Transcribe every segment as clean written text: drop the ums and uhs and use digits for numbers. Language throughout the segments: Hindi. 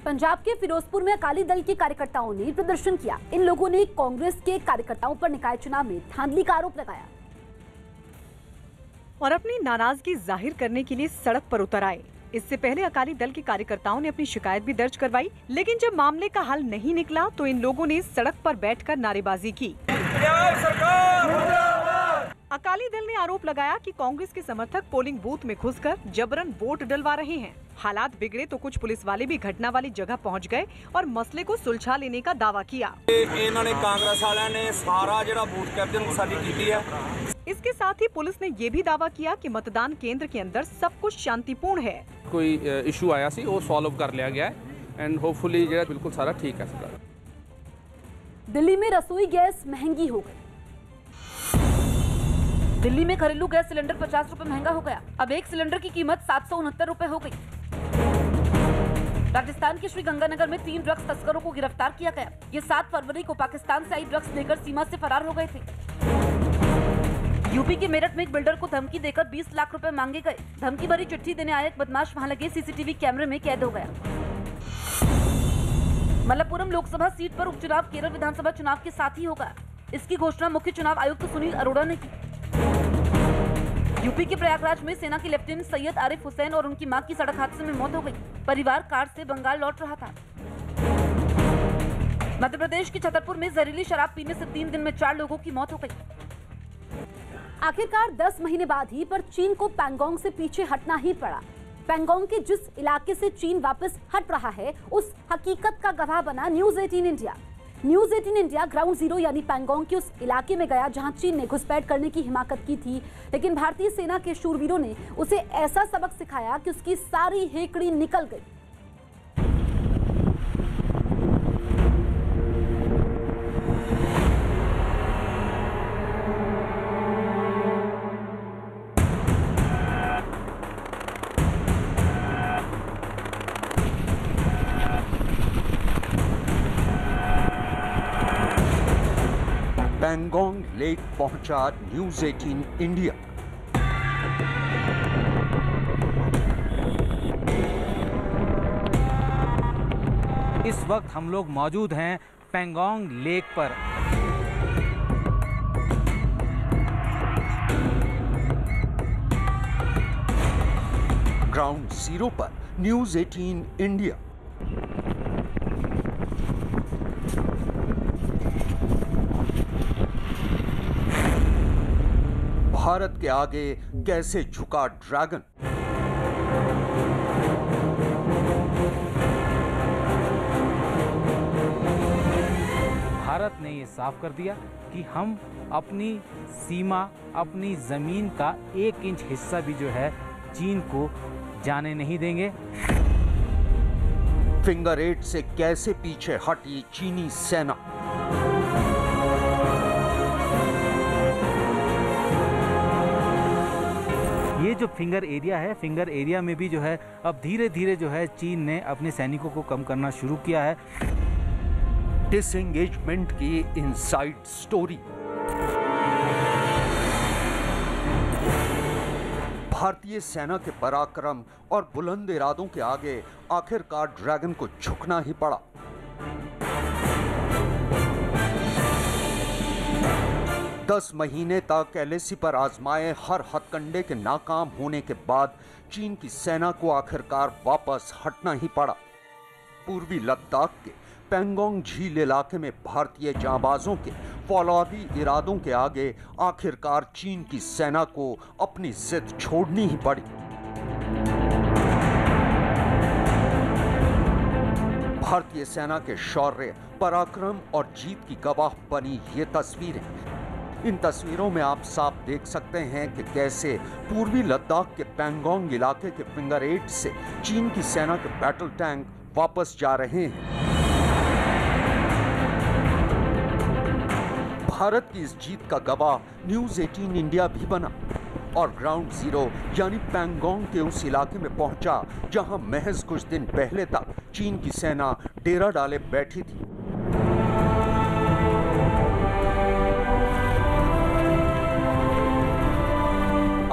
पंजाब के फिरोजपुर में अकाली दल के कार्यकर्ताओं ने प्रदर्शन किया। इन लोगों ने कांग्रेस के कार्यकर्ताओं पर निकाय चुनाव में धांधली का आरोप लगाया और अपनी नाराजगी जाहिर करने के लिए सड़क पर उतर आए। इससे पहले अकाली दल के कार्यकर्ताओं ने अपनी शिकायत भी दर्ज करवाई, लेकिन जब मामले का हल नहीं निकला तो इन लोगों ने सड़क पर बैठकर नारेबाजी की। अकाली दल ने आरोप लगाया कि कांग्रेस के समर्थक पोलिंग बूथ में घुसकर जबरन वोट डलवा रहे हैं। हालात बिगड़े तो कुछ पुलिस वाले भी घटना वाली जगह पहुंच गए और मसले को सुलझा लेने का दावा किया। इन्होंने कांग्रेस वाले ने सारा जरा बूथ कैप्टन साडी कीती है। इसके साथ ही पुलिस ने ये भी दावा किया कि मतदान केंद्र के अंदर सब कुछ शांतिपूर्ण है। कोई इशू आया सी वो सॉल्व कर लिया गया है एंड होपफुली जो बिल्कुल सारा ठीक है। दिल्ली में रसोई गैस महंगी हो गई। दिल्ली में घरेलू गैस सिलेंडर 50 रुपए महंगा हो गया। अब एक सिलेंडर की कीमत 769 रुपए हो गई। राजस्थान के श्रीगंगानगर में 3 ड्रग्स तस्करों को गिरफ्तार किया गया। ये 7 फरवरी को पाकिस्तान से आई ड्रग्स लेकर सीमा से फरार हो गए थे। यूपी के मेरठ में एक बिल्डर को धमकी देकर 20 लाख रुपए मांगे गए। धमकी भरी चिट्ठी देने आए एक बदमाश वहां लगे सीसीटीवी कैमरे में कैद हो गया। मलप्पुरम लोकसभा सीट पर उपचुनाव केरल विधानसभा चुनाव के साथ ही होगा। इसकी घोषणा मुख्य चुनाव आयुक्त सुनील अरोड़ा ने की। यूपी के प्रयागराज में सेना के लेफ्टिनेंट सैयद आरिफ हुसैन और उनकी मां की सड़क हादसे में मौत हो गई। परिवार कार से बंगाल लौट रहा था। मध्य प्रदेश के छतरपुर में जहरीली शराब पीने से 3 दिन में 4 लोगों की मौत हो गई। आखिरकार 10 महीने बाद ही पर चीन को पैंगोंग से पीछे हटना ही पड़ा। पैंगोंग के जिस इलाके से चीन वापस हट रहा है उस हकीकत का गवाह बना news 18 India. News 18 India ground zero यानी पैंगोंग के उस इलाके में गया जहां चीन ने घुसपैठ करने की हिमाकत की थी, लेकिन भारतीय सेना के शूरवीरों ने उसे ऐसा सबक सिखाया कि उसकी सारी हेकड़ी निकल गई। पैंगोंग लेक पहुंचा न्यूज 18 इंडिया। इस वक्त हम लोग मौजूद हैं पैंगोंग लेक पर। ग्राउंड जीरो पर न्यूज 18 इंडिया। भारत के आगे कैसे झुका ड्रैगन। भारत ने ये साफ कर दिया कि हम अपनी सीमा, अपनी जमीन का 1 इंच हिस्सा भी जो है चीन को जाने नहीं देंगे। फिंगर 8 से कैसे पीछे हटी चीनी सेना। ये जो फिंगर एरिया है, फिंगर एरिया में भी जो है अब धीरे धीरे जो है चीन ने अपने सैनिकों को कम करना शुरू किया है। डिसएंगेजमेंट की इनसाइड स्टोरी। भारतीय सेना के पराक्रम और बुलंद इरादों के आगे आखिरकार ड्रैगन को झुकना ही पड़ा। दस महीने तक एलएसी पर आजमाए हर हथकंडे के नाकाम होने के बाद चीन की सेना को आखिरकार वापस हटना ही पड़ा। पूर्वी लद्दाख के पैंगोंग झील इलाके में भारतीय जांबाजों के फौलादी इरादों के आगे आखिरकार चीन की सेना को अपनी जिद छोड़नी ही पड़ी। भारतीय सेना के शौर्य, पराक्रम और जीत की गवाह बनी ये तस्वीरें। इन तस्वीरों में आप साफ देख सकते हैं कि कैसे पूर्वी लद्दाख के पैंगोंग इलाके के फिंगर 8 से चीन की सेना के बैटल टैंक वापस जा रहे हैं। भारत की इस जीत का गवाह न्यूज 18 इंडिया भी बना और ग्राउंड जीरो यानी पैंगोंग के उस इलाके में पहुंचा जहां महज कुछ दिन पहले तक चीन की सेना डेरा डाले बैठी थी।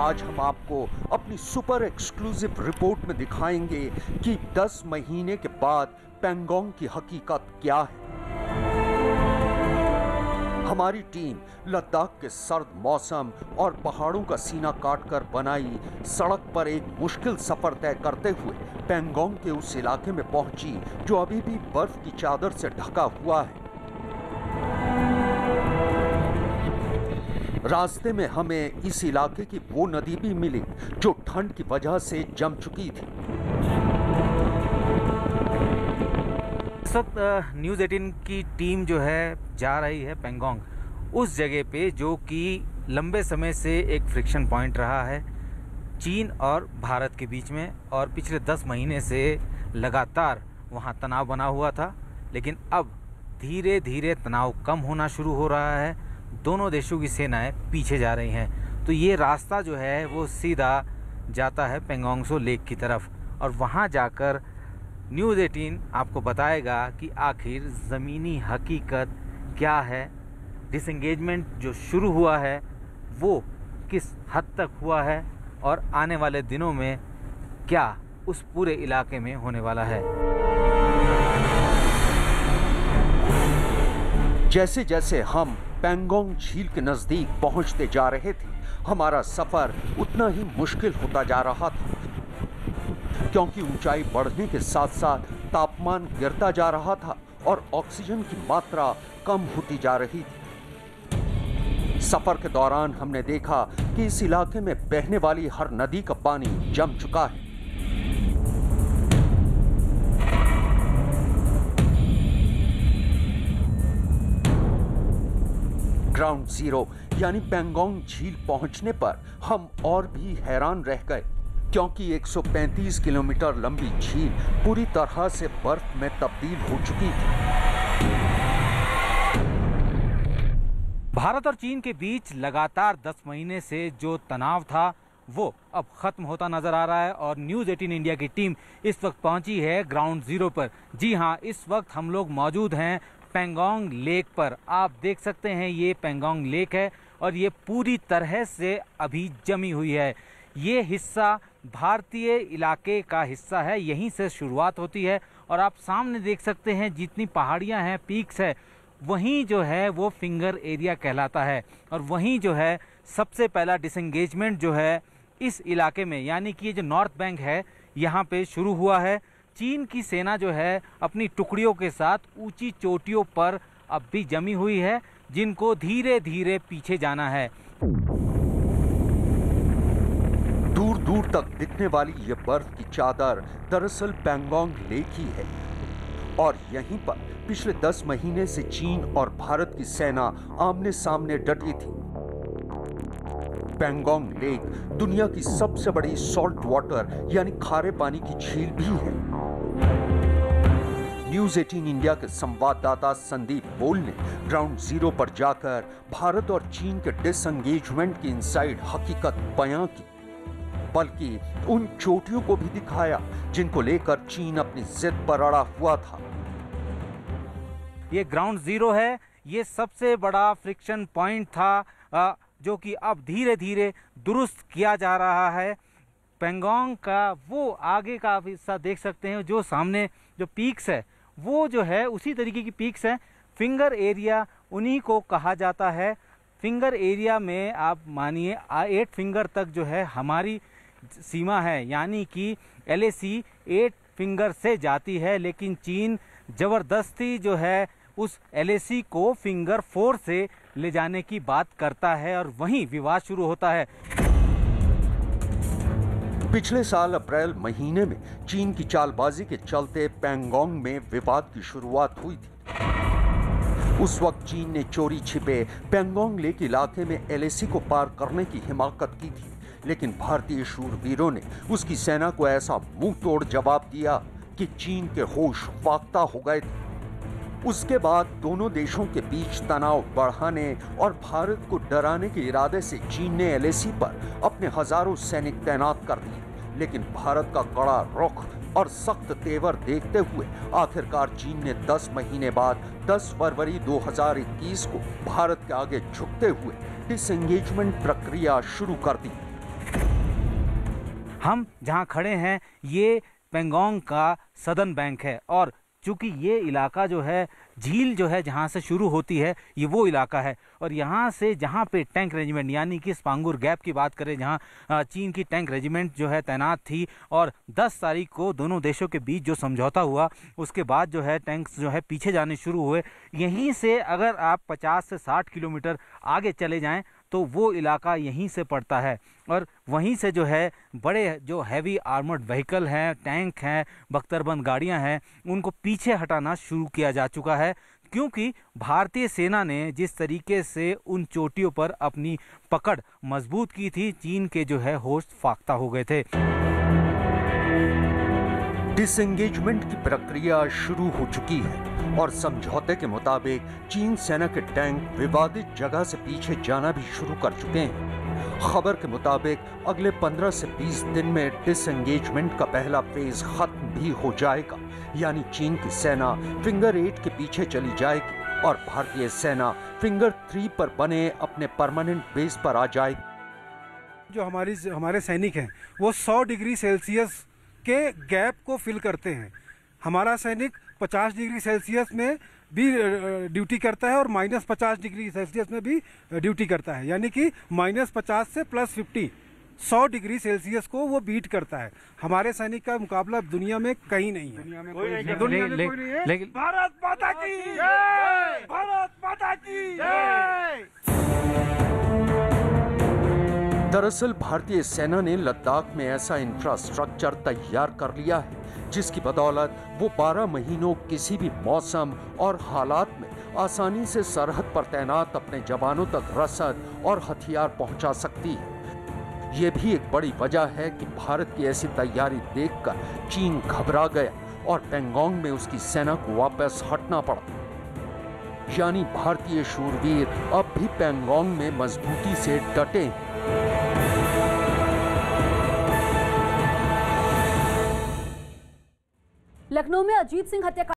आज हम आपको अपनी अपनी सुपर एक्सक्लूसिव रिपोर्ट में दिखाएंगे कि 10 महीने के बाद पैंगोंग की हकीकत क्या है। हमारी टीम लद्दाख के सर्द मौसम और पहाड़ों का सीना काटकर बनाई सड़क पर एक मुश्किल सफर तय करते हुए पैंगोंग के उस इलाके में पहुंची जो अभी भी बर्फ की चादर से ढका हुआ है। रास्ते में हमें इस इलाके की वो नदी भी मिली जो ठंड की वजह से जम चुकी थी। इस वक्त न्यूज़ 18 की टीम जो है जा रही है पैंगोंग, उस जगह पे जो कि लंबे समय से एक फ्रिक्शन पॉइंट रहा है चीन और भारत के बीच में, और पिछले 10 महीने से लगातार वहाँ तनाव बना हुआ था। लेकिन अब धीरे धीरे तनाव कम होना शुरू हो रहा है, दोनों देशों की सेनाएं पीछे जा रही हैं। तो ये रास्ता जो है वो सीधा जाता है पैंगोंग त्सो लेक की तरफ, और वहाँ जाकर न्यूज़ 18 आपको बताएगा कि आखिर ज़मीनी हकीकत क्या है, डिसएंगेजमेंट जो शुरू हुआ है वो किस हद तक हुआ है, और आने वाले दिनों में क्या उस पूरे इलाके में होने वाला है। जैसे जैसे हम पैंगोंग झील के नजदीक पहुंचते जा रहे थे, हमारा सफर उतना ही मुश्किल होता जा रहा था, क्योंकि ऊंचाई बढ़ने के साथ साथ तापमान गिरता जा रहा था और ऑक्सीजन की मात्रा कम होती जा रही थी। सफर के दौरान हमने देखा कि इस इलाके में बहने वाली हर नदी का पानी जम चुका है। ग्राउंड जीरो यानी पैंगोंग झील पहुंचने पर हम और भी हैरान रह गए, क्योंकि 135 किलोमीटर लंबी झील पूरी तरह से बर्फ में तब्दील हो चुकी थी। भारत और चीन के बीच लगातार 10 महीने से जो तनाव था वो अब खत्म होता नजर आ रहा है, और न्यूज़ 18 इंडिया की टीम इस वक्त पहुंची है ग्राउंड जीरो पर। जी हां, इस वक्त हम लोग मौजूद हैं पैंगोंग लेक पर। आप देख सकते हैं ये पैंगोंग लेक है, और ये पूरी तरह से अभी जमी हुई है। ये हिस्सा भारतीय इलाके का हिस्सा है, यहीं से शुरुआत होती है, और आप सामने देख सकते हैं जितनी पहाड़ियां हैं, पीक्स है, वहीं जो है वो फिंगर एरिया कहलाता है। और वहीं जो है सबसे पहला डिसएंगेजमेंट जो है इस इलाके में, यानी कि ये जो नॉर्थ बैंक है यहाँ पे शुरू हुआ है। चीन की सेना जो है अपनी टुकड़ियों के साथ ऊंची चोटियों पर अब भी जमी हुई है, जिनको धीरे धीरे पीछे जाना है। दूर दूर तक दिखने वाली ये बर्फ की चादर दरअसल पैंगोंग लेक ही है, और यहीं पर पिछले 10 महीने से चीन और भारत की सेना आमने सामने डटी थी। पैंगोंग लेक दुनिया की सबसे बड़ी सॉल्ट वाटर यानी खारे पानी की झील भी है। न्यूज़ 18 इंडिया के संवाददाता संदीप बोल ने ग्राउंड जीरो पर जाकर भारत और चीन के डिसएंगेजमेंट की इनसाइड हकीकत बयां की, बल्कि उन चोटियों को भी दिखाया जिनको लेकर चीन अपनी जिद पर अड़ा हुआ था। ये ग्राउंड जीरो है, ये सबसे बड़ा फ्रिक्शन पॉइंट था जो कि अब धीरे धीरे दुरुस्त किया जा रहा है। पैंगोंग का वो आगे का आप हिस्सा देख सकते हैं, जो सामने जो पीक्स है वो जो है उसी तरीके की पीक्स हैं। फिंगर एरिया उन्हीं को कहा जाता है। फिंगर एरिया में आप मानिए 8 फिंगर तक जो है हमारी सीमा है, यानी कि LAC 8 फिंगर से जाती है, लेकिन चीन ज़बरदस्ती जो है उस LAC को फिंगर 4 से ले जाने की बात करता है, और वहीं विवाद शुरू होता है। पिछले साल अप्रैल महीने में चीन की चालबाजी के चलते पैंगोंग में विवाद की शुरुआत हुई थी। उस वक्त चीन ने चोरी छिपे पैंगोंग लेक इलाके में LAC को पार करने की हिमाकत की थी, लेकिन भारतीय शूरवीरों ने उसकी सेना को ऐसा मुंह तोड़ जवाब दिया कि चीन के होश फाख्ता हो गए थे। उसके बाद दोनों देशों के बीच तनाव बढ़ाने और भारत को डराने के इरादे से चीन ने LAC पर अपने हजारों सैनिक तैनात कर दिए, लेकिन भारत का कड़ा रुख और सख्त तेवर देखते हुए आखिरकार चीन ने 10 महीने बाद 10 फरवरी 2021 को भारत के आगे झुकते हुए डिसएंगेजमेंट प्रक्रिया शुरू कर दी। हम जहां खड़े हैं ये पैंगोंग का सदर्न बैंक है और चूंकि ये इलाका जो है झील जो है जहाँ से शुरू होती है ये वो इलाका है और यहाँ से जहाँ पे टैंक रेजिमेंट यानी कि स्पांगुर गैप की बात करें जहाँ चीन की टैंक रेजिमेंट जो है तैनात थी और 10 तारीख को दोनों देशों के बीच जो समझौता हुआ उसके बाद जो है टैंक्स जो है पीछे जाने शुरू हुए। यहीं से अगर आप 50 से 60 किलोमीटर आगे चले जाएं तो वो इलाका यहीं से पड़ता है और वहीं से जो है बड़े जो हैवी आर्मर्ड व्हीकल हैं, टैंक हैं, बख्तरबंद गाड़ियां हैं, उनको पीछे हटाना शुरू किया जा चुका है क्योंकि भारतीय सेना ने जिस तरीके से उन चोटियों पर अपनी पकड़ मजबूत की थी, चीन के जो है होश फाख्ता हो गए थे। डिसएंगेजमेंट की प्रक्रिया शुरू हो चुकी है और समझौते के मुताबिक चीन सेना के टैंक विवादित जगह से पीछे जाना भी शुरू कर चुके हैं। खबर के मुताबिक अगले 15 से 20 दिन में डिसएंगेजमेंट का पहला फेज खत्म भी हो जाएगा, यानी चीन की सेना फिंगर 8 के पीछे चली जाएगी और भारतीय सेना फिंगर 3 पर बने अपने परमानेंट बेस पर आ जाएगी। जो हमारे सैनिक हैं वो 100 डिग्री सेल्सियस के गैप को फिल करते हैं। हमारा सैनिक 50 डिग्री सेल्सियस में भी ड्यूटी करता है और -50 डिग्री सेल्सियस में भी ड्यूटी करता है, यानी कि -50 से +50 100 डिग्री सेल्सियस को वो बीट करता है। हमारे सैनिक का मुकाबला दुनिया में कहीं नहीं है। दुनिया में कोई नहीं है। लेकिन भारत माता की जय! भारत माता की जय! दरअसल भारतीय सेना ने लद्दाख में ऐसा इंफ्रास्ट्रक्चर तैयार कर लिया है जिसकी बदौलत वो 12 महीनों किसी भी मौसम और हालात में आसानी से सरहद पर तैनात अपने जवानों तक रसद और हथियार पहुंचा सकती है। ये भी एक बड़ी वजह है कि भारत की ऐसी तैयारी देखकर चीन घबरा गया और पैंगोंग में उसकी सेना को वापस हटना पड़ा। यानी भारतीय शूरवीर अब भी पैंगोंग में मजबूती से डटे हैं। लखनऊ में अजीत सिंह हत्याकांड